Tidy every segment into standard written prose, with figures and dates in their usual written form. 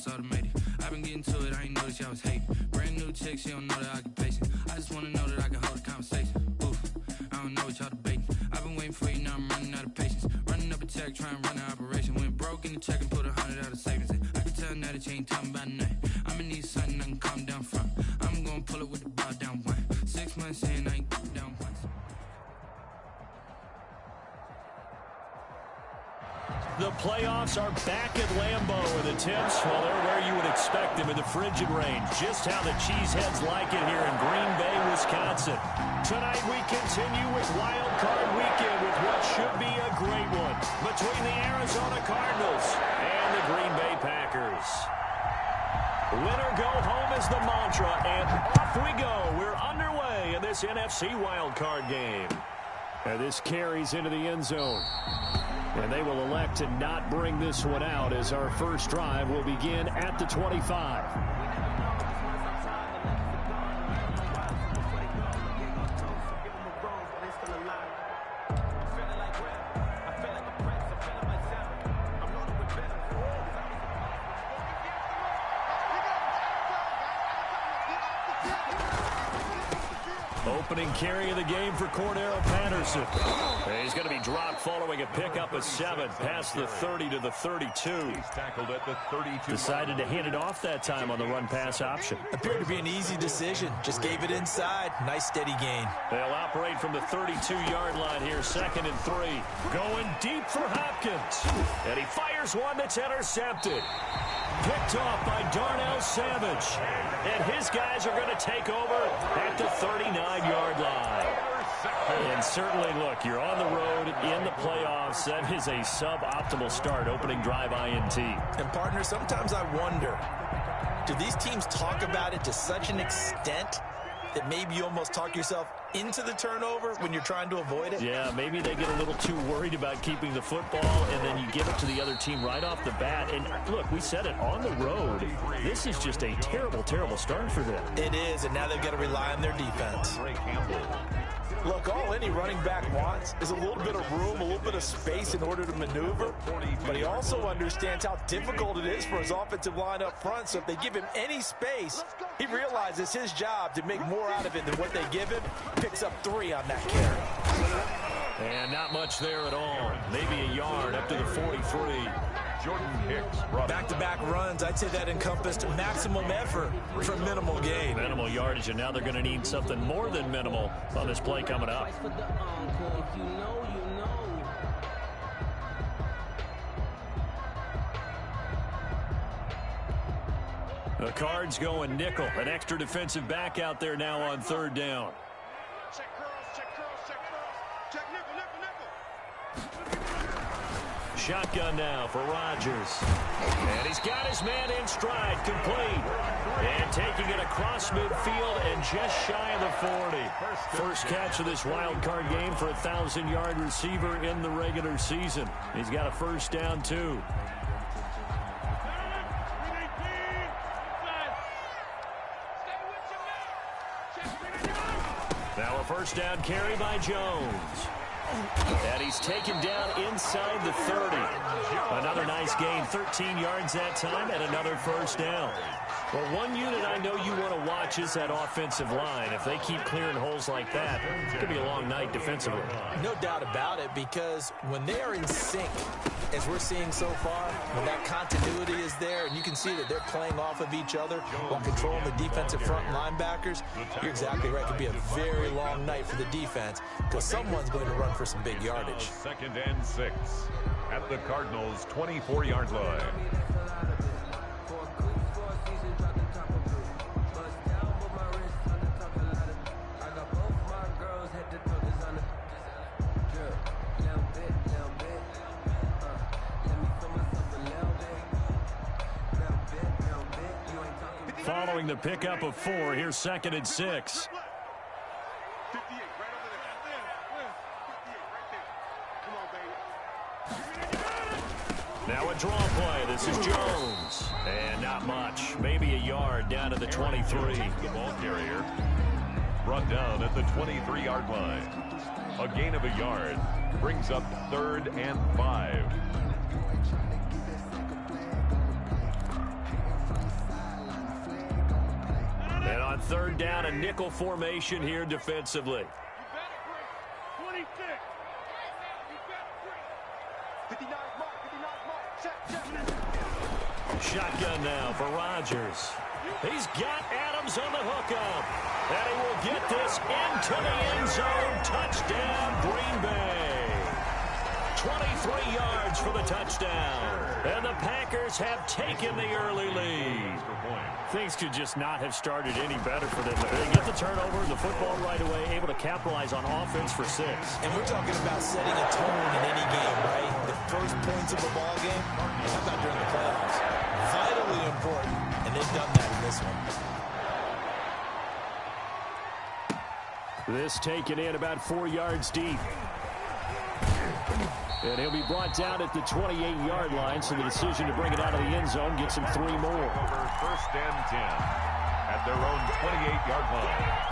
it's automated. I've been getting to it, I ain't noticed y'all was hating. Brand new chick, she don't know the occupation. I just wanna know that I can hold a conversation. Oof, I don't know what y'all debating. I've been waiting for you, now I'm running out of patience. Running up a check, trying to run an operation. Went broke in the check and put 100 out of savings in. I can tell now that you ain't talking about nothing. I'ma need something I can calm down from. I'm gonna pull it with the bar down one. 6 months in, I ain't down once. The playoffs are back at Lambeau, and the temps, well, they're where you would expect them in the frigid range. Just how the Cheeseheads like it here in Green Bay, Wisconsin. Tonight we continue with Wild Card Weekend with what should be a great one between the Arizona Cardinals and the Green Bay Packers. Win or go home is the mantra, and off we go. We're underway in this NFC Wild Card game. And this carries into the end zone. And they will elect to not bring this one out as our first drive will begin at the 25. Opening carry of the game for Cordero Patterson. He's going to be dropped following a pickup of 7 past the 30 to the 32. He's tackled at the 32. Decided to hand it off that time on the run-pass option. Appeared to be an easy decision. Just gave it inside. Nice steady gain. They'll operate from the 32-yard line here, 2nd and 3. Going deep for Hopkins. And he fires one that's intercepted. Picked off by Darnell Savage. And his guys are going to take over at the 39-yard line. And certainly, look, you're on the road in the playoffs. That is a suboptimal start, opening drive INT. And, partner, sometimes I wonder, do these teams talk about it to such an extent that maybe you almost talk yourself into the turnover when you're trying to avoid it? Yeah, maybe they get a little too worried about keeping the football, and then you give it to the other team right off the bat. And look, we said it, on the road, this is just a terrible, terrible start for them. It is, and now they've got to rely on their defense. Look, all any running back wants is a little bit of room, a little bit of space in order to maneuver, but he also understands how difficult it is for his offensive line up front, so if they give him any space, he realizes his job to make more out of it than what they give him. Picks up 3 on that carry. And not much there at all. Maybe a yard up to the 43. Jordan Hicks. Back-to-back runs, I'd say that encompassed maximum effort for minimal gain. Minimal yardage, and now they're going to need something more than minimal on this play coming up. The Cards going nickel. An extra defensive back out there now on 3rd down. Check curls, check curls, check curls. Check nickel, nickel, nickel. Shotgun now for Rodgers. And he's got his man in stride, complete. And taking it across midfield and just shy of the 40. First catch of this wild card game for a 1,000-yard receiver in the regular season. He's got a first down, too. Now a first down carry by Jones. And he's taken down inside the 30. Another nice gain, 13 yards that time, and another first down. Well, one unit I know you want to watch is that offensive line. If they keep clearing holes like that, it's going to be a long night defensively. No doubt about it, because when they are in sync, as we're seeing so far, when that continuity is there, and you can see that they're playing off of each other while controlling the defensive front linebackers, you're exactly right. It could be a very long night for the defense, because someone's going to run for some big yardage. 2nd and 6 at the Cardinals' 24-yard line. Following the pickup of 4, here's 2nd and 6. Now a draw play. This is Jones. And not much. Maybe a yard down to the 23. The ball carrier brought down at the 23-yard line. A gain of a yard brings up 3rd and 5. third down, a nickel formation here defensively. You better bring 26. You better bring 59 mark, 59 mark. Check. Shotgun now for Rodgers. He's got Adams on the hookup. And he will get this into the end zone. Touchdown, Green Bay. 23 yards for the touchdown. And the Packers have taken the early lead. Things could just not have started any better for them. They get the turnover, the football right away, able to capitalize on offense for 6. And we're talking about setting a tone in any game, right? The first points of a ball game, how about during the playoffs? Vitally important, and they've done that in this one. This taken in about 4 yards deep. And he'll be brought down at the 28-yard line, so the decision to bring it out of the end zone gets him 3 more. Over first and 10 at their own 28-yard line.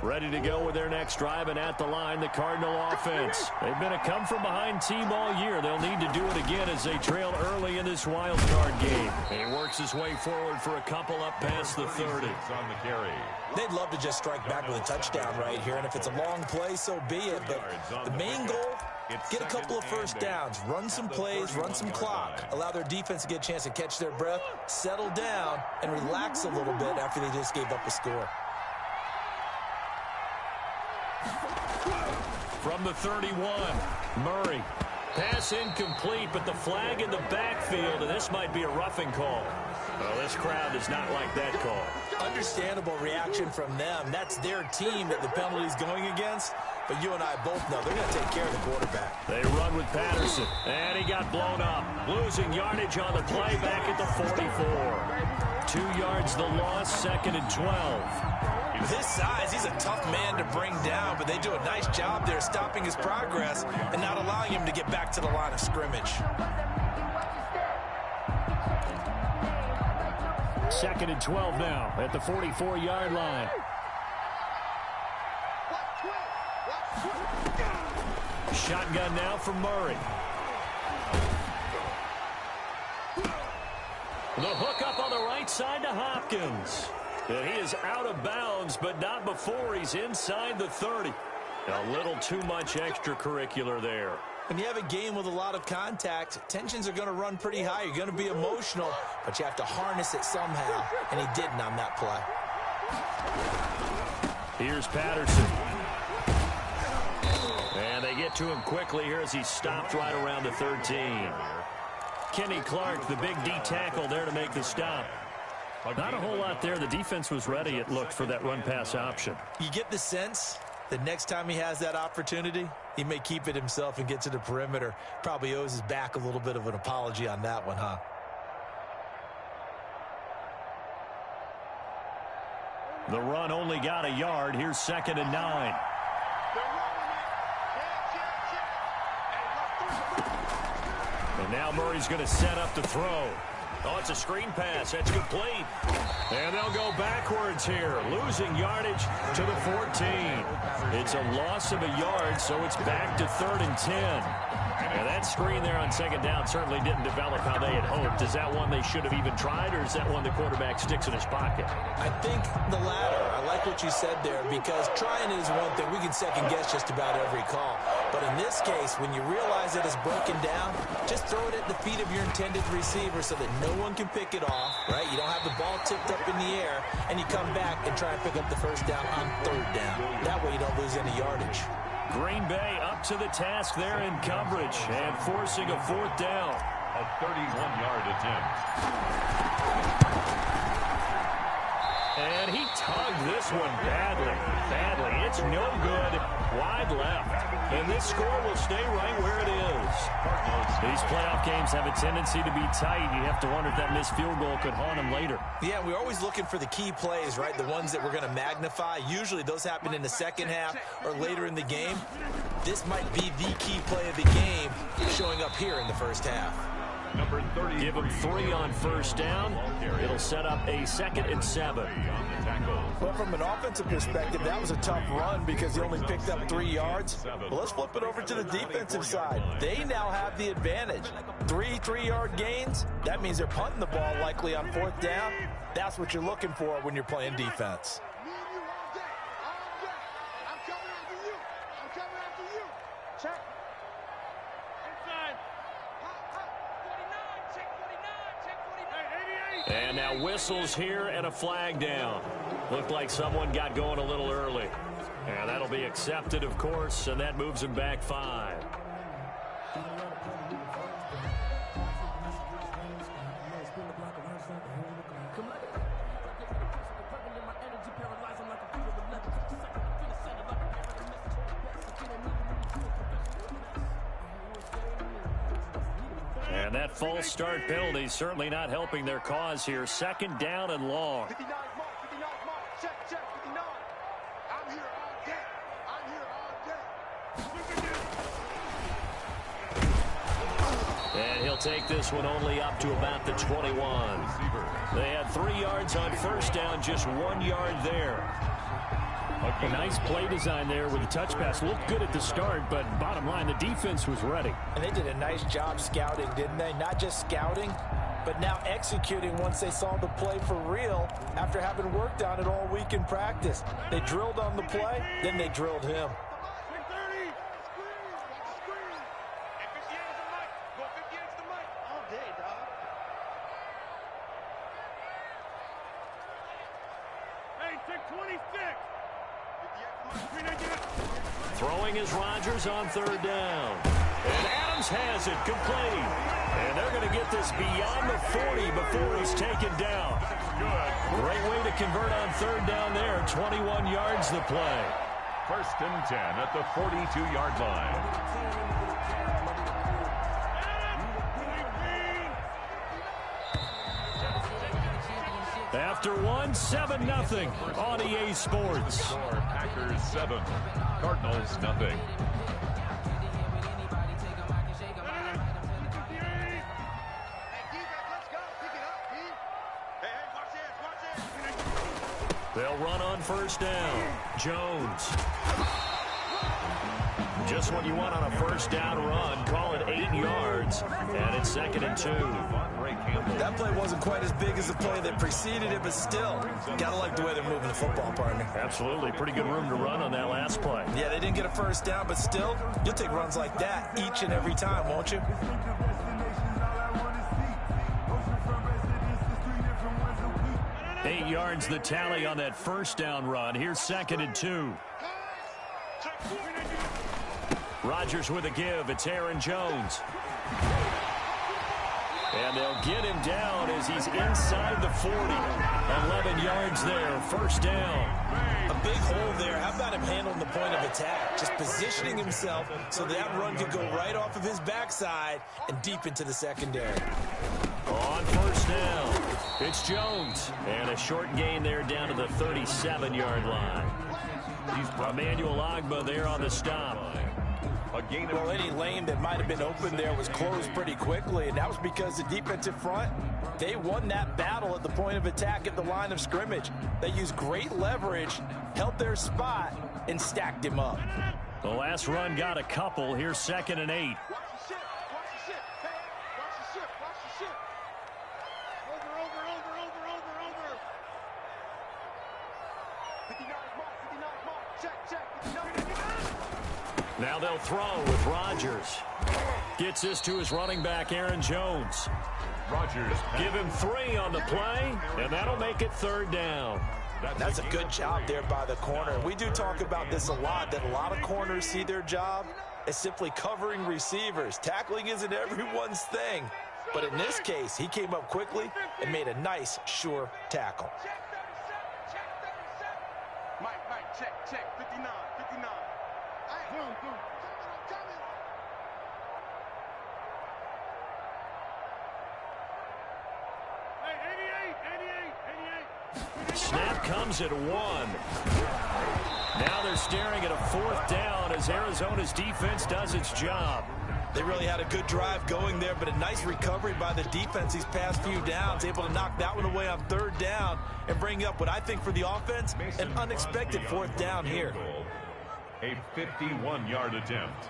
Ready to go with their next drive, and at the line, the Cardinal offense. They've been a come-from-behind team all year. They'll need to do it again as they trail early in this wild card game. And he works his way forward for a couple up past the 30. On the carry. They'd love to just strike back with a touchdown right here, and if it's a long play, so be it. But the main goal, get a couple of first downs, run some plays, run some clock, allow their defense to get a chance to catch their breath, settle down, and relax a little bit after they just gave up a score. From the 31, Murray. Pass incomplete, but the flag in the backfield, and this might be a roughing call. Well, this crowd does not like that call. Understandable reaction from them. That's their team that the penalty's going against. But you and I both know they're going to take care of the quarterback. They run with Patterson, and he got blown up. Losing yardage on the play back at the 44. 2 yards the loss, 2nd and 12. With his size, he's a tough man to bring down, but they do a nice job there stopping his progress and not allowing him to get back to the line of scrimmage. 2nd and 12 now at the 44-yard line. Shotgun now from Murray. The hook up on the right side to Hopkins. And he is out of bounds, but not before he's inside the 30. A little too much extracurricular there. When you have a game with a lot of contact, tensions are going to run pretty high. You're going to be emotional, but you have to harness it somehow, and he didn't on that play. Here's Patterson. And they get to him quickly here as he stopped right around the 13. Kenny Clark, the big D tackle there to make the stop. Not a whole lot there. The defense was ready, it looked, for that run-pass option. You get the sense that next time he has that opportunity, he may keep it himself and get to the perimeter. Probably owes his back a little bit of an apology on that one, huh? The run only got a yard. Here's 2nd and 9. And now Murray's going to set up the throw. Oh, it's a screen pass. That's complete. And they'll go backwards here, losing yardage to the 14. It's a loss of a yard, so it's back to 3rd and 10. And that screen there on 2nd down certainly didn't develop how they had hoped. Is that one they should have even tried, or is that one the quarterback sticks in his pocket? I think the latter. I like what you said there, because trying it is one thing. We can second-guess just about every call. But in this case, when you realize that it's broken down, just throw it at the feet of your intended receiver so that no one can pick it off, right? You don't have the ball tipped up in the air, and you come back and try and pick up the first down on 3rd down. That way you don't lose any yardage. Green Bay up to the task there in coverage and forcing a 4th down. A 31-yard attempt. And he tugged this one badly. It's no good. Wide left. And this score will stay right where it is. These playoff games have a tendency to be tight. You have to wonder if that missed field goal could haunt them later. Yeah, we're always looking for the key plays, right? The ones that we're going to magnify. Usually those happen in the second half or later in the game. This might be the key play of the game showing up here in the first half. Number 30. Give him 3 on first down. It'll set up a 2nd and 7. Well, from an offensive perspective, that was a tough run because he only picked up 3 yards. But let's flip it over to the defensive side. They now have the advantage. 3 3-yard gains. That means they're punting the ball likely on 4th down. That's what you're looking for when you're playing defense. Me and you all day. All day. I'm coming after you. I'm coming after you. Check. Inside. Hot, hot. 49. Check 49. Check 49. Hey, 88. And now whistles here and a flag down. Looked like someone got going a little early. And that'll be accepted, of course, and that moves him back 5. And that false start penalty certainly not helping their cause here. 2nd down and long. 59 mark. 59 mark. Check, check. 59. I'm here all day. I'm here all day. And he'll take this one only up to about the 21. They had 3 yards on first down, just 1 yard there. A nice play design there with the touch pass. Looked good at the start, but bottom line, the defense was ready. And they did a nice job scouting, didn't they? Not just scouting, but now executing once they saw the play for real after having worked on it all week in practice. They drilled on the play, then they drilled him. 30. Screen. Watch the screen. Hey, 58 is the mic. Go 58 is the mic. All day, dog. Hey, check 26. Throwing is Rodgers on 3rd down. And Adams has it complete. And they're going to get this beyond the 40 before he's taken down. Great way to convert on 3rd down there. 21 yards the play. 1st and 10 at the 42-yard line. After 1, 7-0 on EA Sports. Score, Packers 7, Cardinals nothing. They'll run on first down. Jones. Just what you want on a first down run. Call it 8 yards. And it's 2nd and 2. That play wasn't quite as big as the play that preceded it, but still, gotta like the way they're moving the football, partner. Absolutely. Pretty good room to run on that last play. Yeah, they didn't get a first down, but still, you'll take runs like that each and every time, won't you? Eight yards the tally on that first down run. Here's 2nd and 2. Rodgers with a give. It's Aaron Jones. And they'll get him down as he's inside the 40. 11 yards there. First down. A big hole there. How about him handling the point of attack? Just positioning himself so that run could go right off of his backside and deep into the secondary. On first down, it's Jones. And a short gain there down to the 37-yard line. Emmanuel Ogbah there on the stop. Well, any lane that might have been open there was closed pretty quickly, and that was because the defensive front, they won that battle at the point of attack at the line of scrimmage. They used great leverage, held their spot, and stacked him up. The last run got a couple. Here's 2nd and 8. Watch the ship. Watch the ship. Hey, watch the ship. Watch the ship. Over. 59 mark. Check. 59. Now they'll throw with Rodgers. Gets this to his running back, Aaron Jones. Rodgers. Give him 3 on the play, and that'll make it 3rd down. That's a good job there by the corner. We do talk about this a lot, that a lot of corners see their job as simply covering receivers. Tackling isn't everyone's thing. But in this case, he came up quickly and made a nice, sure tackle. Mike, check. 59. Hey, coming. Hey, 88. Snap comes at 1. Now they're staring at a 4th down as Arizona's defense does its job. They really had a good drive going there, but a nice recovery by the defense these past few downs, able to knock that one away on 3rd down and bring up what I think for the offense, an unexpected 4th down here. A 51-yard attempt.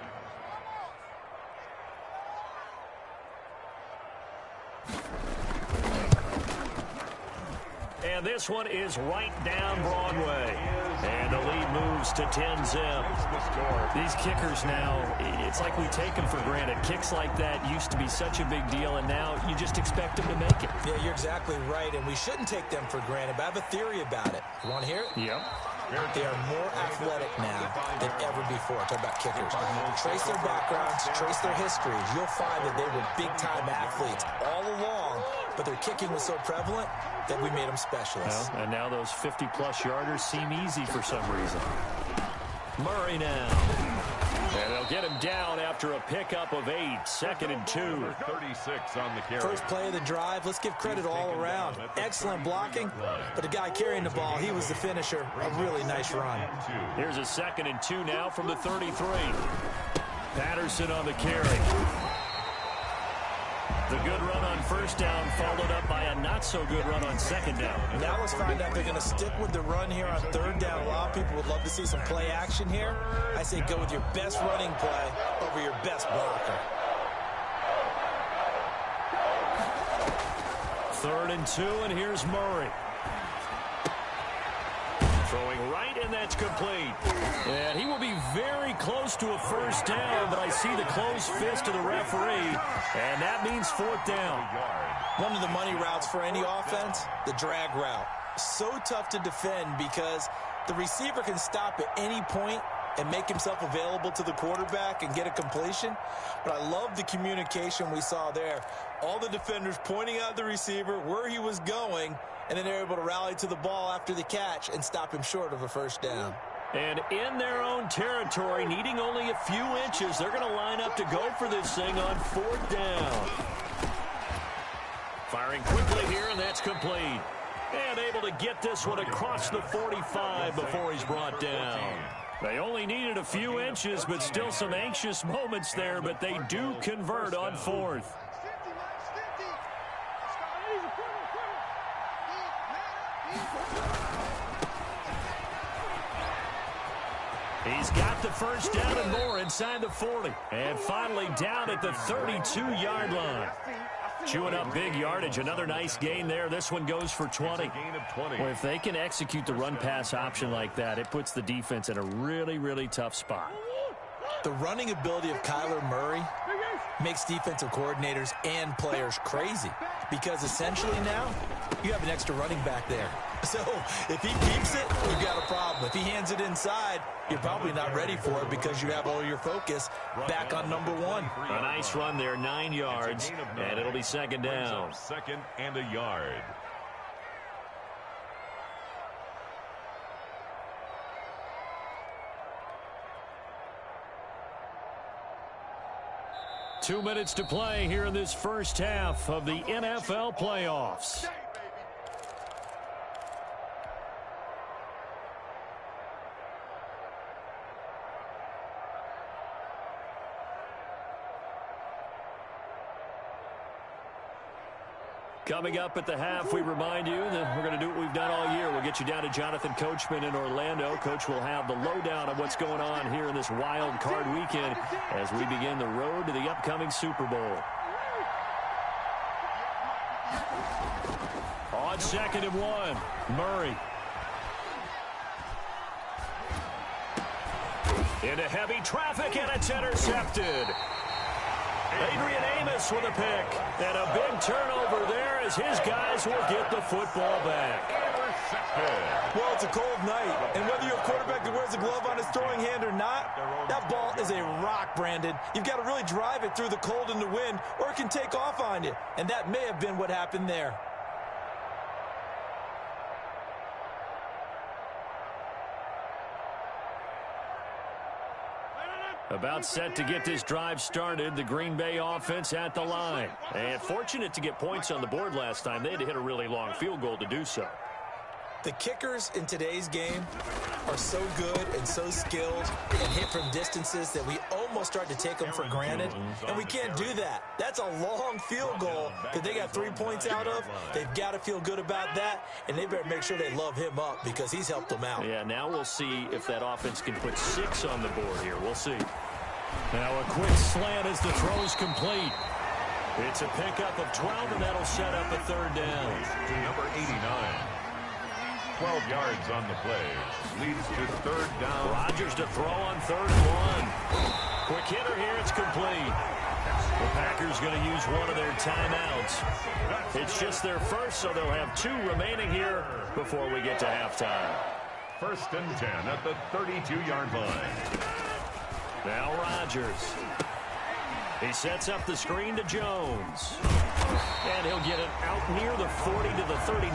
And this one is right down Broadway. And the lead moves to 10-zip. These kickers now, it's like we take them for granted. Kicks like that used to be such a big deal, and now you just expect them to make it. Yeah, you're exactly right, and we shouldn't take them for granted, but I have a theory about it. You want to hear it? Yep. They are more athletic now than ever before. Talk about kickers. Trace their backgrounds, trace their histories. You'll find that they were big-time athletes all along, but their kicking was so prevalent that we made them specialists. Well, and now those 50-plus yarders seem easy for some reason. Murray now. And they'll get him down after a pickup of 8. 2nd and 2. 36 on the carry. First play of the drive. Let's give credit all around. Excellent blocking, but the guy carrying the ball, he was the finisher. A really nice run. Here's a 2nd and 2 now from the 33. Patterson on the carry. The good run on 1st down followed up by a not-so-good run on 2nd down. Now let's find out they're going to stick with the run here on 3rd down. A lot of people would love to see some play action here. I say go with your best running play over your best blocker. 3rd and 2, and here's Murray. Throwing right, and that's complete. And he will be very close to a 1st down, but I see the closed fist of the referee, and that means 4th down. One of the money routes for any offense, the drag route. So tough to defend because the receiver can stop at any point and make himself available to the quarterback and get a completion. But I love the communication we saw there. All the defenders pointing out the receiver, where he was going, and then they're able to rally to the ball after the catch and stop him short of a 1st down. And in their own territory, needing only a few inches, they're going to line up to go for this thing on 4th down. Firing quickly here, and that's complete. And able to get this one across the 45 before he's brought down. They only needed a few inches, but still some anxious moments there, but they do convert on 4th. He's got the 1st down and more inside the 40. And finally down at the 32-yard line. Chewing up big yardage. Another nice gain there. This one goes for 20. Well, if they can execute the run-pass option like that, it puts the defense in a really, really tough spot. The running ability of Kyler Murray makes defensive coordinators and players crazy because essentially now you have an extra running back there. So if he keeps it, you've got a problem. If he hands it inside, you're probably not ready for it because you have all your focus back on number 1. A nice run there, 9 yards, and it'll be 2nd down. 2nd and a yard. Two minutes to play here in this first half of the NFL playoffs. Coming up at the half, we remind you that we're going to do what we've done all year. We'll get you down to Jonathan Coachman in Orlando. Coach will have the lowdown of what's going on here in this wild card weekend as we begin the road to the upcoming Super Bowl. On 2nd and 1, Murray. Into heavy traffic, and it's intercepted. Adrian Amos with a pick, and a big turnover there as his guys will get the football back. Well, it's a cold night, and whether you're a quarterback that wears a glove on his throwing hand or not, that ball is a rock, Brandon. You've got to really drive it through the cold and the wind, or it can take off on you, and that may have been what happened there. About set to get this drive started, the Green Bay offense at the line. And fortunate to get points on the board last time. They had to hit a really long field goal to do so. The kickers in today's game are so good and so skilled and hit from distances that we almost start to take them for granted, and we can't do that. That's a long field goal that they got 3 points out of. They've got to feel good about that, and they better make sure they love him up because he's helped them out. Yeah, now we'll see if that offense can put 6 on the board here. We'll see. Now a quick slant as the throw's complete. It's a pickup of 12, and that'll set up a third down. Number 89. 12 yards on the play. Leads to third down. Rodgers to throw on 3rd and 1. Quick hitter here. It's complete. The Packers going to use one of their timeouts. It's just their first, so they'll have 2 remaining here before we get to halftime. 1st and 10 at the 32-yard line. Now Rodgers. He sets up the screen to Jones. And he'll get it out near the 40 to the 39.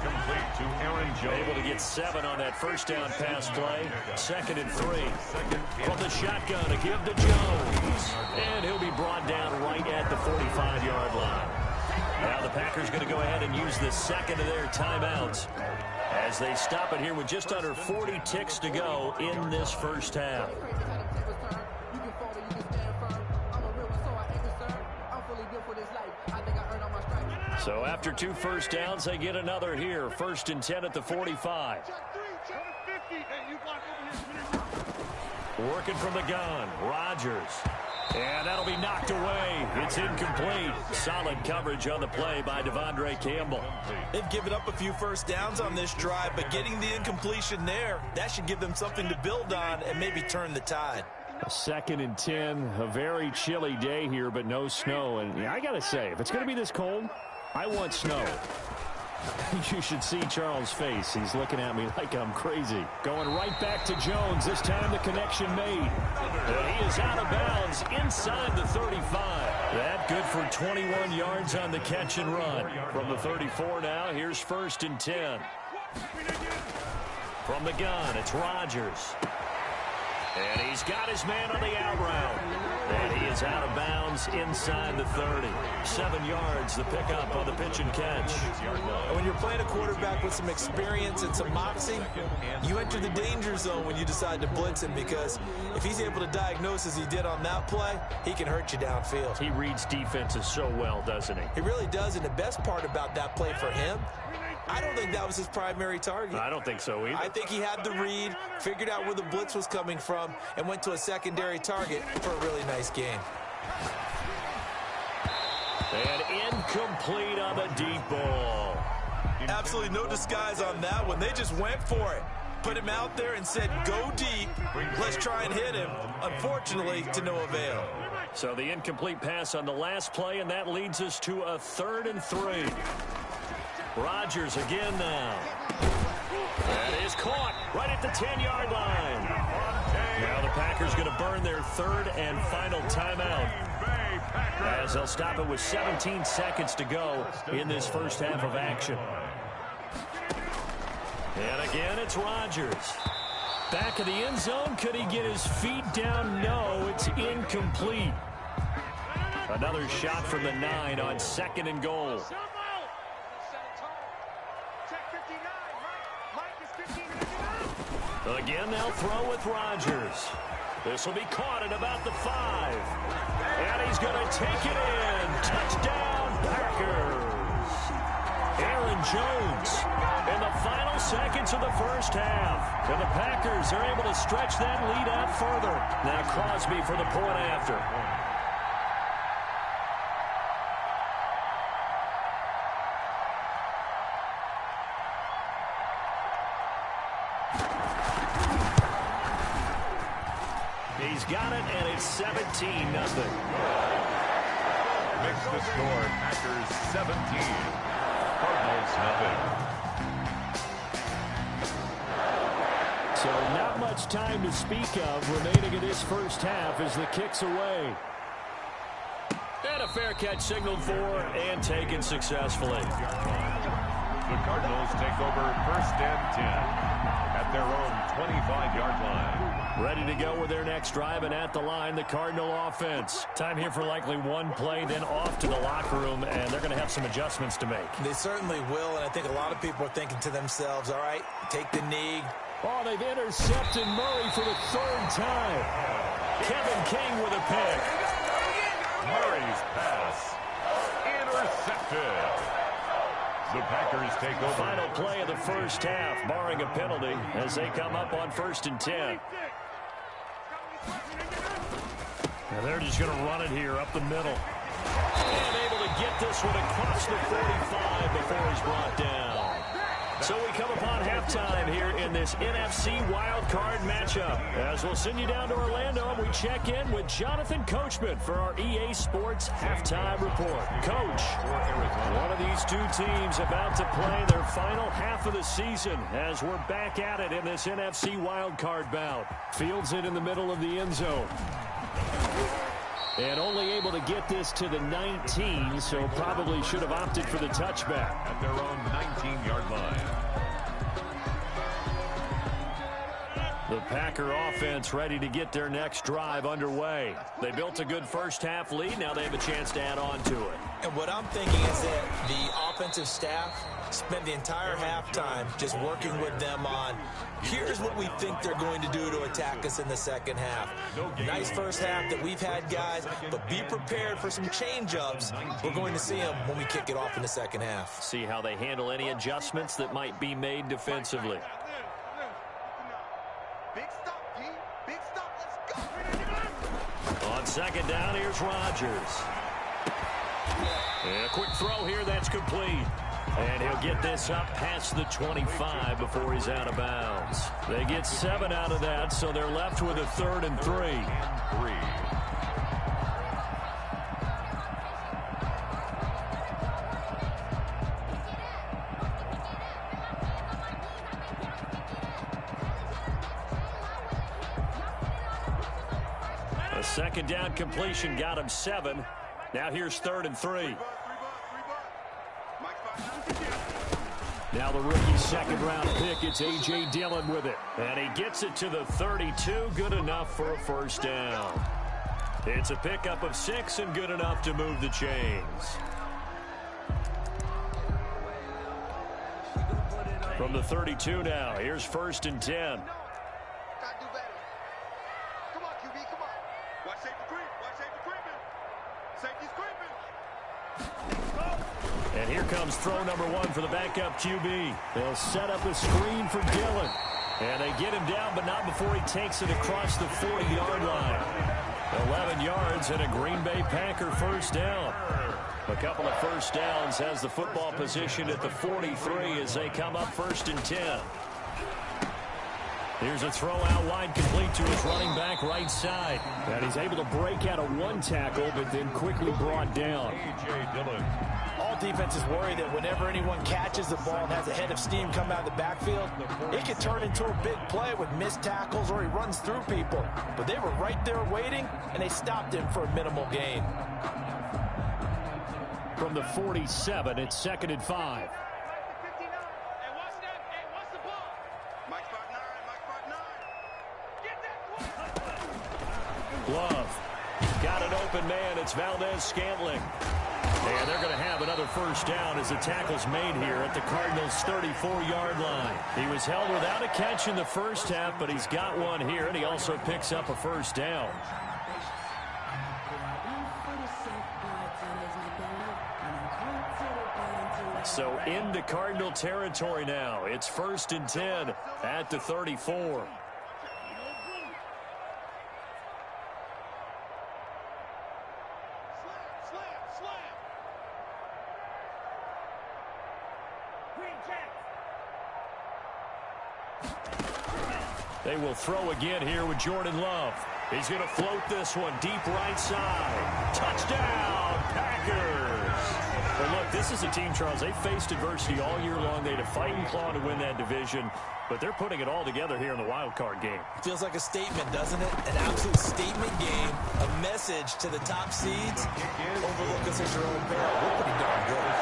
Complete to Aaron Jones. Able to get 7 on that first down pass play. 2nd and 3. From the shotgun to give to Jones. And he'll be brought down right at the 45-yard line. Now the Packers going to go ahead and use the 2nd of their timeouts as they stop it here with just under 40 ticks to go in this first half. So after 2 first downs, they get another here. 1st and 10 at the 45. Working from the gun. Rodgers. And that'll be knocked away. It's incomplete. Solid coverage on the play by Devondre Campbell. They've given up a few first downs on this drive, but getting the incompletion there, that should give them something to build on and maybe turn the tide. A 2nd and 10, a very chilly day here, but no snow. And yeah, I got to say, if it's going to be this cold, I want snow. You should see Charles' face. He's looking at me like I'm crazy. Going right back to Jones. This time the connection made. And he is out of bounds inside the 35. That good for 21 yards on the catch and run. From the 34 now, here's 1st and 10. From the gun, it's Rodgers. And he's got his man on the out route. And he is out of bounds inside the 30. 7 yards, the pickup on the pitch and catch. And when you're playing a quarterback with some experience and some moxie, you enter the danger zone when you decide to blitz him, because if he's able to diagnose as he did on that play, he can hurt you downfield. He reads defenses so well, doesn't he? He really does, and the best part about that play for him, I don't think that was his primary target. I don't think so either. I think he had the read, figured out where the blitz was coming from, and went to a secondary target for a really nice game. And incomplete on the deep ball. Absolutely no disguise on that one. They just went for it. Put him out there and said, go deep. Let's try and hit him. Unfortunately, to no avail. So the incomplete pass on the last play, and that leads us to a 3rd and 3. Rodgers again now. That is caught right at the 10-yard line. Now the Packers going to burn their 3rd and final timeout, as they'll stop it with 17 seconds to go in this first half of action. And again, it's Rodgers. Back of the end zone. Could he get his feet down? No, it's incomplete. Another shot from the 9 on 2nd and goal. Again, they'll throw with Rodgers. This will be caught at about the 5. And he's going to take it in. Touchdown, Packers. Aaron Jones in the final seconds of the first half. And the Packers are able to stretch that lead out further. Now Crosby for the point after. He's got it, and it's 17-0. Makes the score Packers 17, Cardinals 0. So not much time to speak of remaining in this first half as the kick's away. And a fair catch signaled for and taken successfully. The Cardinals take over 1st and 10 at their own 25-yard line. Ready to go with their next drive, and at the line, the Cardinal offense. Time here for likely one play, then off to the locker room, and they're going to have some adjustments to make. They certainly will, and I think a lot of people are thinking to themselves, all right, take the knee. Oh, they've intercepted Murray for the 3rd time. Kevin King with a pick. Murray's pass intercepted. The Packers take over. Final play of the first half, barring a penalty, as they come up on 1st and 10. And they're just going to run it here up the middle. And able to get this one across the 45 before he's brought down. So we come upon halftime here in this NFC wildcard matchup. As we'll send you down to Orlando, and we check in with Jonathan Coachman for our EA Sports Halftime Report. Coach, one of these two teams about to play their final half of the season as we're back at it in this NFC wildcard bout. Fields it in the middle of the end zone. And only able to get this to the 19, so probably should have opted for the touchback. At their own 19-yard line. The Packer offense ready to get their next drive underway. They built a good first-half lead. Now they have a chance to add on to it. And what I'm thinking is that the offensive staff spent the entire halftime just working with them on, here's what we think they're going to do to attack us in the second half. Nice first half that we've had, guys, but be prepared for some change-ups. We're going to see them when we kick it off in the second half. See how they handle any adjustments that might be made defensively. Big stop, G. Big stop. Let's go. On second down, here's Rodgers. And a quick throw here, that's complete. And he'll get this up past the 25 before he's out of bounds. They get 7 out of that, so they're left with a 3rd and 3. A second down completion got him 7. Now here's 3rd and 3. Now the rookie second-round pick, it's A.J. Dillon with it. And he gets it to the 32, good enough for a first down. It's a pickup of 6 and good enough to move the chains. From the 32 now, here's 1st and 10. Gotta do better. Come on, QB, come on. Watch safety creep. Watch safety creeping. Safety's creeping. And here comes throw number 1 for the backup QB. They'll set up a screen for Dillon. And they get him down, but not before he takes it across the 40-yard line. 11 yards and a Green Bay Packer first down. A couple of first downs has the football position at the 43 as they come up 1st and 10. Here's a throw out wide complete to his running back right side. And he's able to break out of 1 tackle, but then quickly brought down. A.J. Dillon. All defenses worry that whenever anyone catches the ball and has a head of steam come out of the backfield, it can turn into a big play with missed tackles or he runs through people. But they were right there waiting, and they stopped him for a minimal gain. From the 47, it's 2nd and 5. Love. Got an open man. It's Valdez-Scantling. And they're going to have another first down as the tackle's made here at the Cardinals' 34-yard line. He was held without a catch in the first half, but he's got one here, and he also picks up a first down. So into Cardinal territory now. It's 1st and 10 at the 34. They will throw again here with Jordan Love. He's going to float this one deep right side. Touchdown, Packers! Well, look, this is a team, Charles, they faced adversity all year long. They had to fight and claw to win that division, but they're putting it all together here in the wild card game. Feels like a statement, doesn't it? An absolute statement game, a message to the top seeds. Overlook us at your own peril. We're pretty darn good.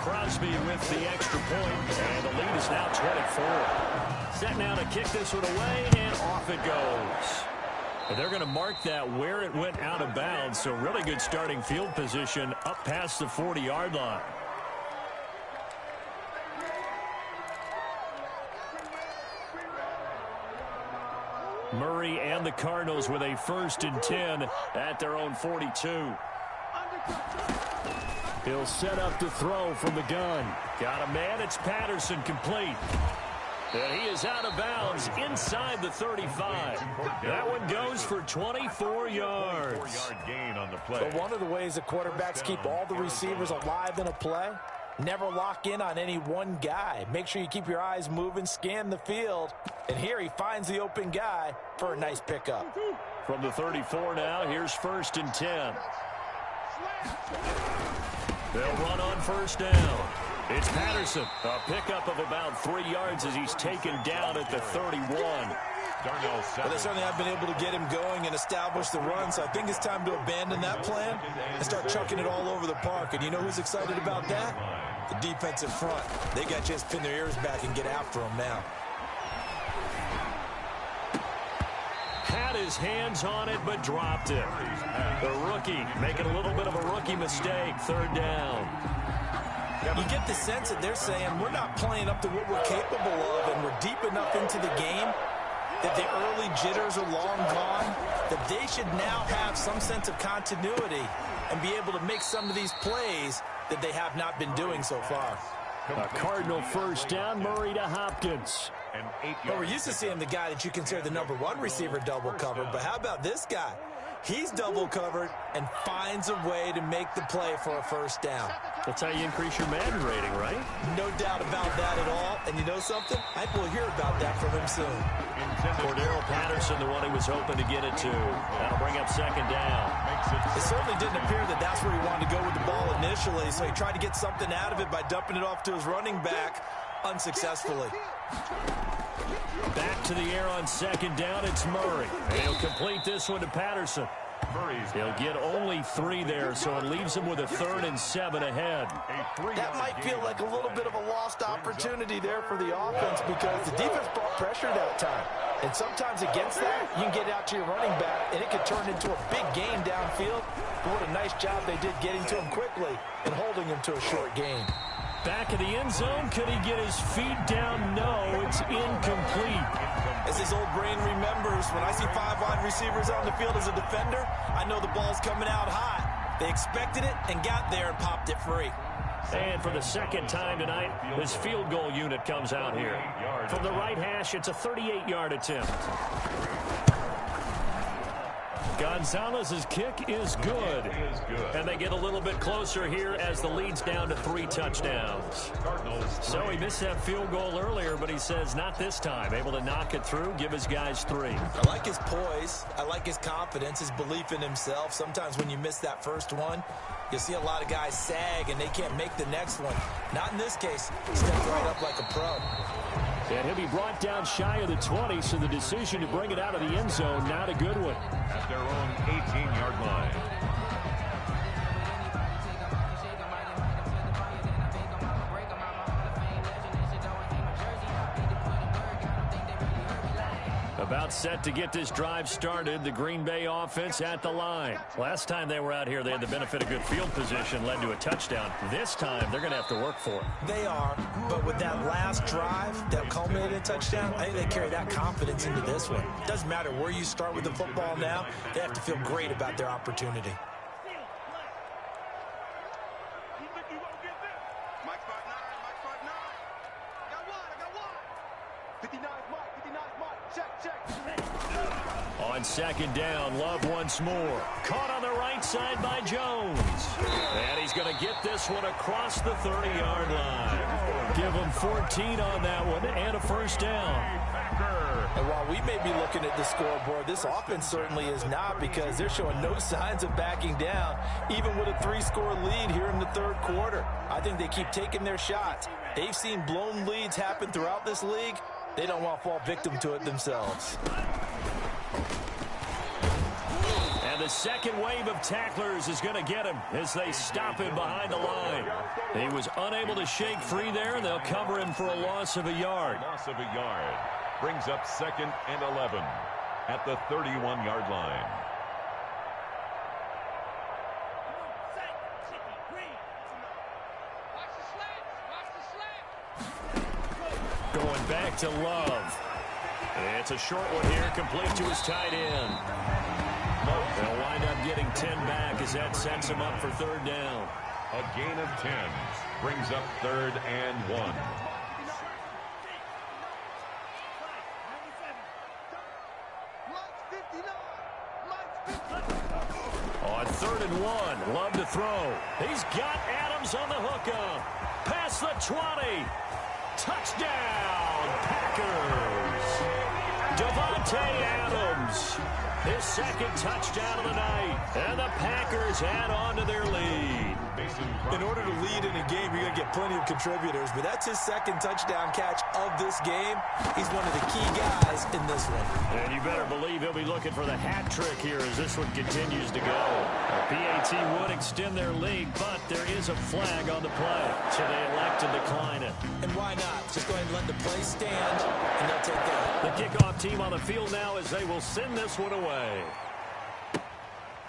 Crosby with the extra point, and the lead is now 24. Set now to kick this one away, and off it goes. And they're going to mark that where it went out of bounds, so really good starting field position up past the 40-yard line. Murray and the Cardinals with a 1st and 10 at their own 42. He'll set up to throw from the gun. Got a man. It's Patterson, complete. And he is out of bounds inside the 35. That one goes for 24 yards. 4-yard gain on the play. But one of the ways the quarterbacks keep all the receivers alive in a play, never lock in on any one guy. Make sure you keep your eyes moving, scan the field. And here he finds the open guy for a nice pickup. From the 34 now, here's 1st and 10. They'll run on 1st down. It's Patterson. A pickup of about 3 yards as he's taken down at the 31. Well, they certainly have been able to get him going and establish the run, so I think it's time to abandon that plan and start chucking it all over the park. And you know who's excited about that? The defensive front. They got a chance to pin their ears back and get after him now. Had his hands on it, but dropped it. The rookie making a little bit of a rookie mistake. 3rd down. You get the sense that they're saying we're not playing up to what we're capable of, and we're deep enough into the game that the early jitters are long gone, that they should now have some sense of continuity and be able to make some of these plays that they have not been doing so far. A Cardinal 1st down, Murray to Hopkins. Well, we're used to seeing the guy that you consider the #1 receiver double covered, but how about this guy? He's double covered and finds a way to make the play for a 1st down. That's how you increase your Madden rating, right? No doubt about that at all. And you know something? I think we'll hear about that from him soon. Cordero Patterson, the one he was hoping to get it to. That'll bring up 2nd down. It certainly didn't appear that that's where he wanted to go with the ball initially, so he tried to get something out of it by dumping it off to his running back unsuccessfully. Back to the air on 2nd down. It's Murray. And he'll complete this one to Patterson. He'll get only 3 there, so it leaves him with a 3rd and 7 ahead. That might feel like a little bit of a lost opportunity there for the offense because the defense brought pressure that time. And sometimes against that, you can get out to your running back, and it could turn into a big gain downfield. But what a nice job they did getting to him quickly and holding him to a short gain. Back of the end zone. Could he get his feet down? No, it's incomplete. As his old brain remembers, when I see 5 wide receivers on the field as a defender, I know the ball's coming out hot. They expected it and got there and popped it free. And for the 2nd time tonight, his field goal unit comes out here. From the right hash, it's a 38-yard attempt. Gonzalez's kick is good. And they get a little bit closer here as the lead's down to 3 touchdowns. So he missed that field goal earlier, but he says not this time. Able to knock it through, give his guys 3. I like his poise. I like his confidence, his belief in himself. Sometimes when you miss that first one, you see a lot of guys sag and they can't make the next one. Not in this case. He stepped right up like a pro. And he'll be brought down shy of the 20, so the decision to bring it out of the end zone, not a good one. At their own 18-yard line. About set to get this drive started, the Green Bay offense at the line. Last time they were out here, they had the benefit of good field position, led to a touchdown. This time, they're going to have to work for it. They are, but with that last drive that culminated in a touchdown, I think they carry that confidence into this one. It doesn't matter where you start with the football now, they have to feel great about their opportunity. On 2nd down, Love once more. Caught on the right side by Jones. And he's going to get this one across the 30-yard line. Give him 14 on that one and a 1st down. And while we may be looking at the scoreboard, this offense certainly is not, because they're showing no signs of backing down, even with a 3-score lead here in the 3rd quarter. I think they keep taking their shots. They've seen blown leads happen throughout this league. They don't want to fall victim to it themselves. And the second wave of tacklers is going to get him as they stop him behind the line. He was unable to shake free there, and they'll cover him for a loss of a yard. Loss of a yard. Brings up 2nd and 11 at the 31-yard line. Going back to Love. It's a short one here, complete to his tight end. They'll wind up getting 10 back as that sets him up for third down. A gain of 10 brings up 3rd and 1. On 3rd and 1, Love to throw. He's got Adams on the hookup. Past the 20. Touchdown, Packers. Davante Adams, his second touchdown of the night. And the Packers add on to their lead. In order to lead in a game, you're going to get plenty of contributors, but that's his second touchdown catch of this game. He's one of the key guys in this one. And you better believe he'll be looking for the hat trick here as this one continues to go. PAT would extend their lead, but there is a flag on the play, so they elect to decline it. And why not? Just go ahead and let the play stand, and they'll take that. The kickoff team on the field now as they will send this one away.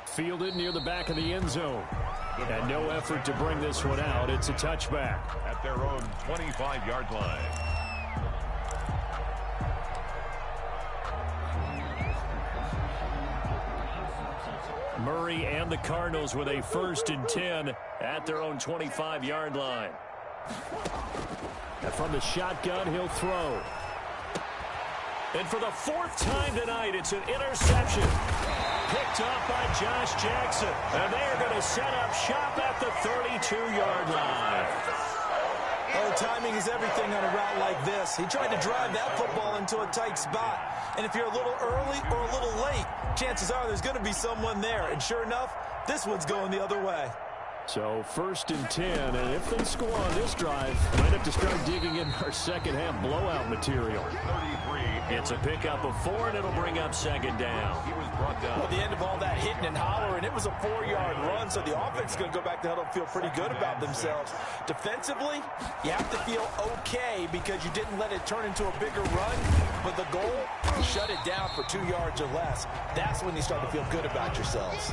Fielded near the back of the end zone. And no effort to bring this one out. It's a touchback. At their own 25-yard line. Murray and the Cardinals with a 1st and 10 at their own 25-yard line. And from the shotgun, he'll throw. And for the 4th time tonight, it's an interception. Picked up by Josh Jackson. And they are going to set up shop at the 32-yard line. Oh, timing is everything on a route like this. He tried to drive that football into a tight spot. And if you're a little early or a little late, chances are there's going to be someone there. And sure enough, this one's going the other way. So 1st and 10, and if they score on this drive, might have to start digging in our second half blowout material. 33. It's a pickup of 4, and it'll bring up 2nd down. He was brought down. Well, at the end of all that hitting and hollering, it was a 4-yard run, so the offense is going to go back to huddle and feel pretty good about themselves. Defensively, you have to feel okay because you didn't let it turn into a bigger run, but the goal, shut it down for 2 yards or less. That's when you start to feel good about yourselves.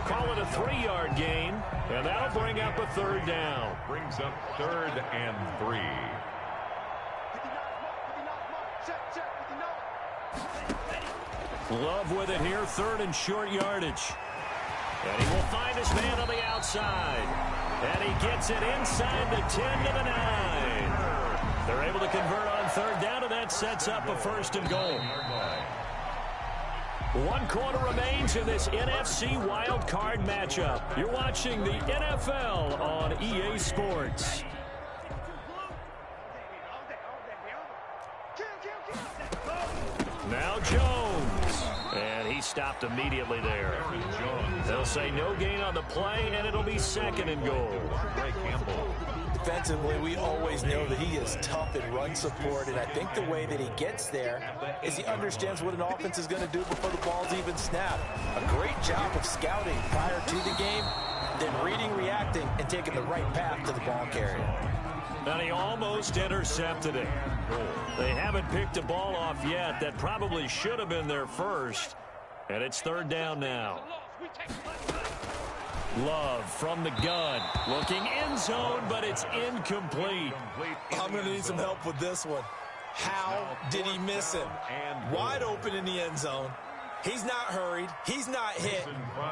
Call it a 3-yard gain, and that'll bring up a 3rd down. Brings up 3rd and 3. Love with it here, 3rd and short yardage. And he will find his man on the outside. And he gets it inside the 10 to the 9. They're able to convert on 3rd down, and that sets up a 1st and goal. 1 quarter remains in this NFC Wild Card matchup. You're watching the NFL on EA Sports. Now Jones. And he stopped immediately there. They'll say no gain on the play, and it'll be 2nd and goal. Ray Campbell. Defensively, we always know that he is tough in run support, and I think the way that he gets there is he understands what an offense is going to do before the ball's even snapped. A great job of scouting prior to the game, then reading, reacting, and taking the right path to the ball carrier. And he almost intercepted it. They haven't picked a ball off yet. That probably should have been their first. And it's 3rd down now. Love from the gun. Looking end zone, but it's incomplete. I'm going to need some help with this one. How did he miss him? Wide open in the end zone. He's not hurried. He's not hit.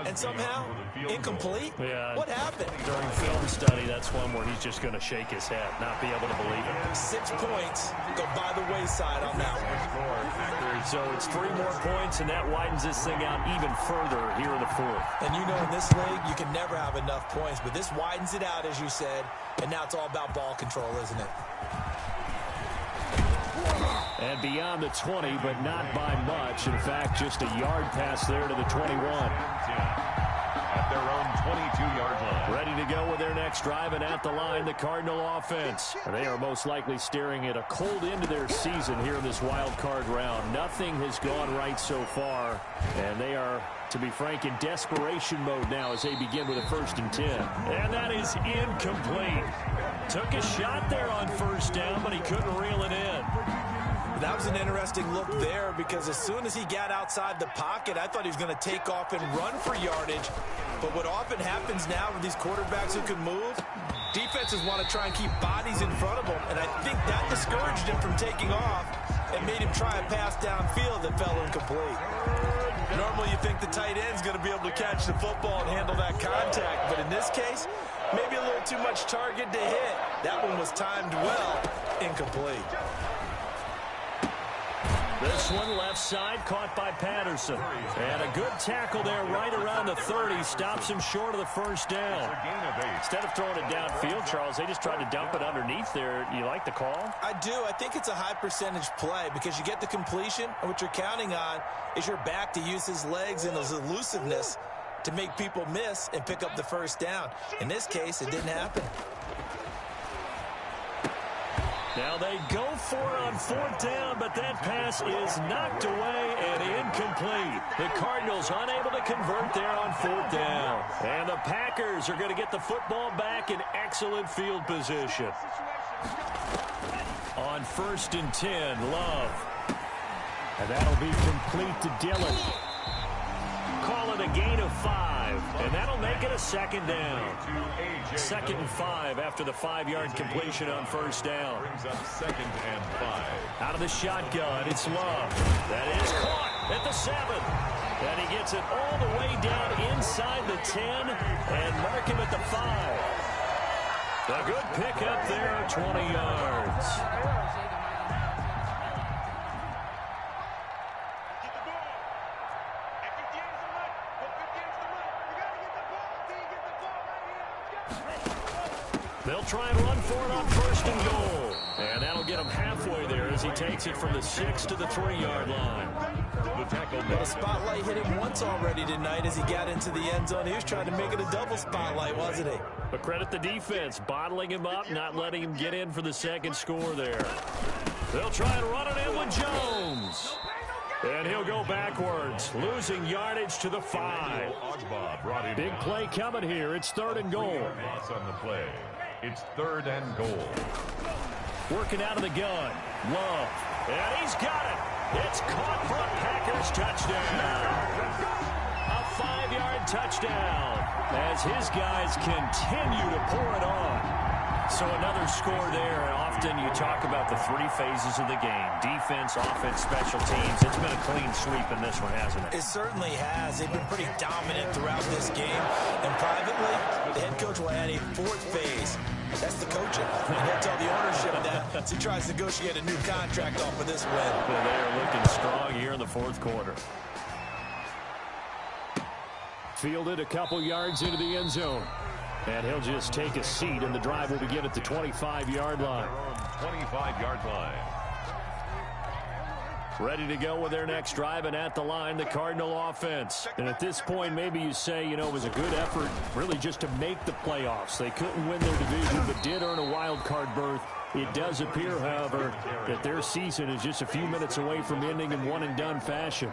And somehow, incomplete? Yeah. What happened? During film study, that's one where he's just going to shake his head, not be able to believe it. 6 points go by the wayside on that one. So it's 3 more points, and that widens this thing out even further here in the 4th. And you know in this league, you can never have enough points, but this widens it out, as you said, and now it's all about ball control, isn't it? And beyond the 20, but not by much. In fact, just a yard pass there to the 21. At their own 22-yard line. Ready to go with their next drive, and at the line, the Cardinal offense. And they are most likely staring at a cold end to their season here in this wild card round. Nothing has gone right so far, and they are, to be frank, in desperation mode now as they begin with a 1st and 10. And that is incomplete. Took a shot there on 1st down, but he couldn't reel it in. That was an interesting look there because as soon as he got outside the pocket, I thought he was going to take off and run for yardage. But what often happens now with these quarterbacks who can move, defenses want to try and keep bodies in front of them, and I think that discouraged him from taking off. and made him try a pass downfield that fell incomplete. Normally you think the tight end's going to be able to catch the football and handle that contact, but in this case, maybe a little too much target to hit. That one was timed well, incomplete. This one left side caught by Patterson. And a good tackle there right around the 30. Stops him short of the first down. Instead of throwing it downfield, Charles, they just tried to dump it underneath there. You like the call? I do. I think it's a high percentage play because you get the completion, and what you're counting on is your back to use his legs and his elusiveness to make people miss and pick up the first down. In this case, it didn't happen. Now they go for it on fourth down, but that pass is knocked away and incomplete. The Cardinals unable to convert there on fourth down. And the Packers are going to get the football back in excellent field position. On 1st and 10, Love. And that'll be complete to Dillon. Call it a gain of 5, and that'll make it a second down. 2nd and 5 after the 5-yard completion on first down. Brings up 2nd and 5. Out of the shotgun, it's Love. That is caught at the 7. And he gets it all the way down inside the 10 and mark him at the 5. A good pickup there, 20 yards. They'll try and run for it on 1st and goal. And that'll get him halfway there as he takes it from the 6 to the 3-yard line. The tackle. The spotlight hit him once already tonight as he got into the end zone. He was trying to make it a double spotlight, wasn't he? But credit the defense, bottling him up, not letting him get in for the second score there. They'll try and run it in with Jones. And he'll go backwards, losing yardage to the 5. Big play coming here. It's 3rd and goal. On the play. It's 3rd and goal. Working out of the gun. Love. And he's got it. It's caught for a Packers touchdown. A 5-yard touchdown as his guys continue to pour it on. So another score there. Often you talk about the 3 phases of the game. Defense, offense, special teams. It's been a clean sweep in this one, hasn't it? It certainly has. They've been pretty dominant throughout this game. And privately, the head coach will add a 4th phase. That's the coaching. And he'll tell the ownership that as he tries to negotiate a new contract off of this win. Well, they are looking strong here in the 4th quarter. Fielded a couple yards into the end zone. And he'll just take a seat, and the drive will begin at the 25-yard line. 25-yard line. Ready to go with their next drive, and at the line, the Cardinal offense. And at this point, maybe you say, you know, it was a good effort really just to make the playoffs. They couldn't win their division, but did earn a wild card berth. It does appear, however, that their season is just a few minutes away from ending in one-and-done fashion.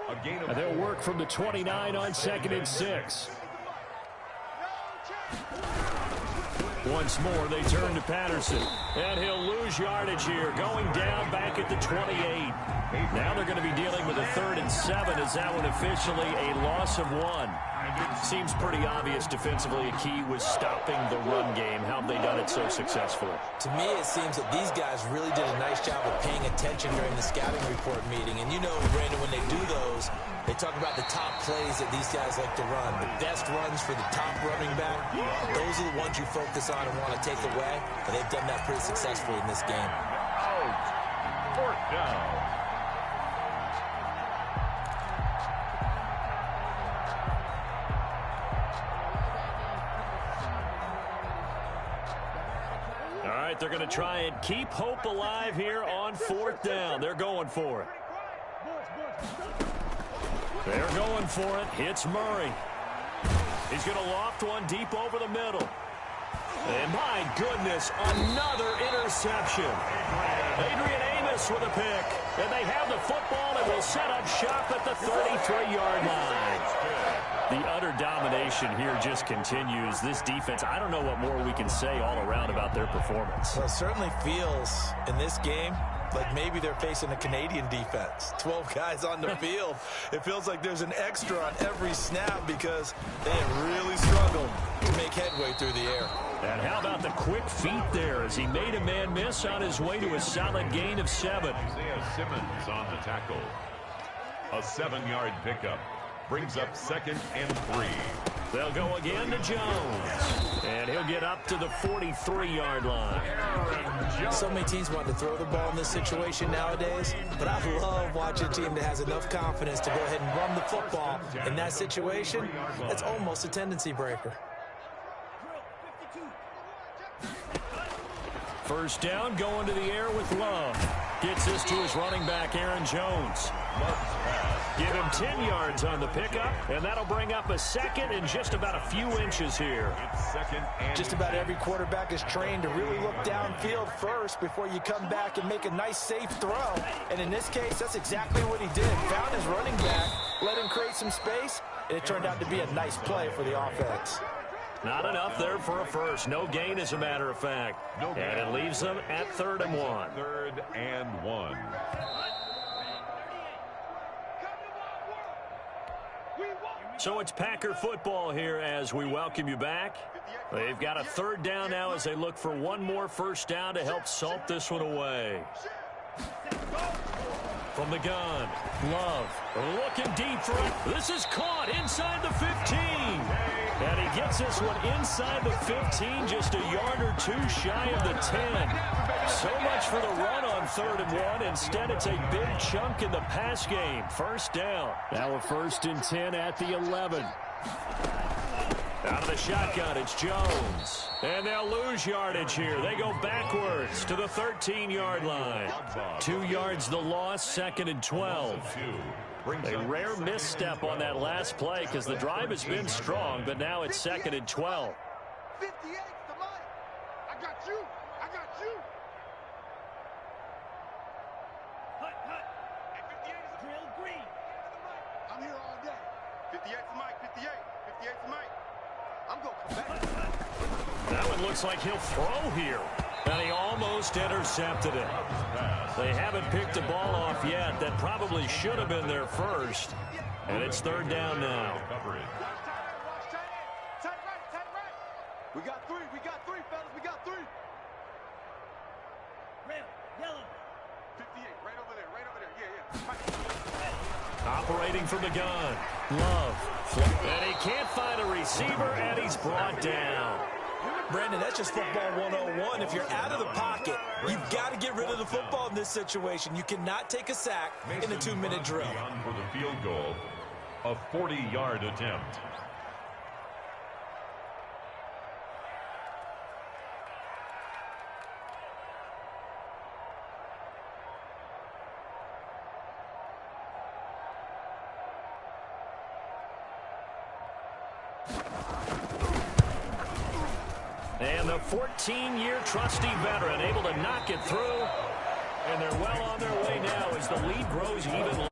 And they'll work from the 29 on 2nd and 6. Once more, they turn to Patterson. And he'll lose yardage here, going down back at the 28. Now they're going to be dealing with a 3rd and 7. Is that one officially a loss of 1? Seems pretty obvious defensively. A key was stopping the run game. How have they done it so successfully? To me, it seems that these guys really did a nice job of paying attention during the scouting report meeting. And you know, Brandon, when they do those, they talk about the top plays that these guys like to run. The best runs for the top running back, those are the ones you focus on and want to take away. And they've done that pretty successfully in this game. Out. 4th down. All right, they're going to try and keep hope alive here on 4th down. They're going for it. They're going for it. Hits Murray. He's going to loft one deep over the middle. And my goodness, another interception. Adrian Amos with a pick. And they have the football and will set up shop at the 33-yard line. The utter domination here just continues. This defense, I don't know what more we can say all around about their performance. Well, it certainly feels in this game like maybe they're facing a Canadian defense. 12 guys on the field. It feels like there's an extra on every snap because they have really struggled to make headway through the air. And how about the quick feet there as he made a man miss on his way to a solid gain of 7. Isaiah Simmons on the tackle. A 7-yard pickup. Brings up 2nd and 3. They'll go again to Jones. And he'll get up to the 43-yard line. So many teams want to throw the ball in this situation nowadays, but I love watching a team that has enough confidence to go ahead and run the football. In that situation, that's almost a tendency breaker. First down, going to the air with Love. Gets this to his running back, Aaron Jones. Give him 10 yards on the pickup, and that'll bring up a 2nd and just about a few inches here. Just about every quarterback is trained to really look downfield first before you come back and make a nice, safe throw. And in this case, that's exactly what he did. Found his running back, let him create some space, and it turned out to be a nice play for the offense. Not enough there for a first. No gain, as a matter of fact. And it leaves them at 3rd and 1. 3rd and 1. So it's Packer football here as we welcome you back. They've got a 3rd down now as they look for one more first down to help salt this one away. From the gun, Love looking deep for it. This is caught inside the 15. And he gets this one inside the 15, just a yard or 2 shy of the 10. So much for the run on 3rd and 1. Instead, it's a big chunk in the pass game. First down. Now a 1st and 10 at the 11. Out of the shotgun, it's Jones. And they'll lose yardage here. They go backwards to the 13-yard line. 2 yards the loss, 2nd and 12. A rare misstep on that last play because the drive has been strong, but now it's 2nd and 12. 58 to Mike. I got you. I got you. Hut, hut. Hey, 58 is Drill Green. I'm here all day. 58 to Mike. 58. 58 to Mike. I'm going to come back. That one looks like he'll throw here. And he almost intercepted it. They haven't picked the ball off yet. That probably should have been their first. And it's 3rd down now. We got 3. We got 3, fellas. We got 3. Red, yellow. 58, right over there. Right over there. Yeah. Operating from the gun. Love. And he can't find a receiver, and he's brought down. Brandon, that's just football 101. If you're out of the pocket, you've got to get rid of the football in this situation. You cannot take a sack in a 2-minute drill. For the field goal, a 40-yard attempt. And the 14-year trusty veteran able to knock it through. And they're well on their way now as the lead grows even.